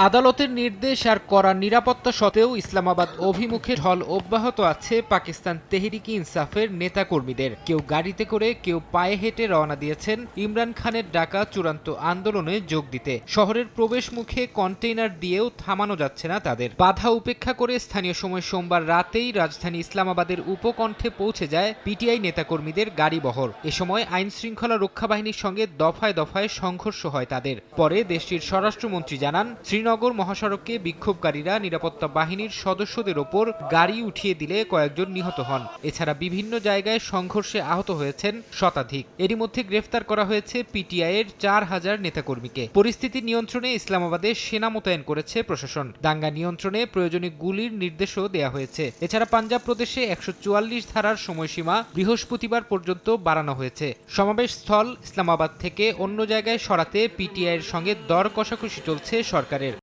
আদালতের নির্দেশ আর কড়া নিরাপত্তা সত্ত্বেও ইসলামাবাদ অভিমুখে ঢল অব্যাহত আছে পাকিস্তান তেহরিকি ইনসাফের নেতাকর্মীদের। কেউ গাড়িতে করে, কেউ পায়ে হেঁটে রওনা দিয়েছেন ইমরান খানের ডাকা চূড়ান্ত আন্দোলনে যোগ দিতে। শহরের প্রবেশ মুখে কন্টেইনার দিয়েও থামানো যাচ্ছে না তাদের। বাধা উপেক্ষা করে স্থানীয় সময় সোমবার রাতেই রাজধানী ইসলামাবাদের উপকণ্ঠে পৌঁছে যায় পিটিআই নেতাকর্মীদের গাড়িবহর। এ সময় আইন শৃঙ্খলা রক্ষা বাহিনীর সঙ্গে দফায় দফায় সংঘর্ষ হয় তাদের। পরে দেশটির স্বরাষ্ট্রমন্ত্রী জানান, শ্রীনগর মহাসড়কে বিক্ষোভকারীরা নিরাপত্তা বাহিনীর সদস্যদের ওপর গাড়ি উঠিয়ে দিলে কয়েকজন নিহত হন। এছাড়া বিভিন্ন জায়গায় সংঘর্ষে আহত হয়েছেন শতাধিক। এরই মধ্যে গ্রেফতার করা হয়েছে পিটিআইয়ের ৪,০০০ নেতাকর্মীকে। পরিস্থিতি নিয়ন্ত্রণে ইসলামাবাদে সেনা মোতায়েন করেছে প্রশাসন। দাঙ্গা নিয়ন্ত্রণে প্রয়োজনে গুলির নির্দেশও দেয়া হয়েছে। এছাড়া পাঞ্জাব প্রদেশে ১৪৪ ধারার সময়সীমা বৃহস্পতিবার পর্যন্ত বাড়ানো হয়েছে। সমাবেশ স্থল ইসলামাবাদ থেকে অন্য জায়গায় সরাতে পিটিআইয়ের সঙ্গে দর কষাকষি চলছে সরকারের।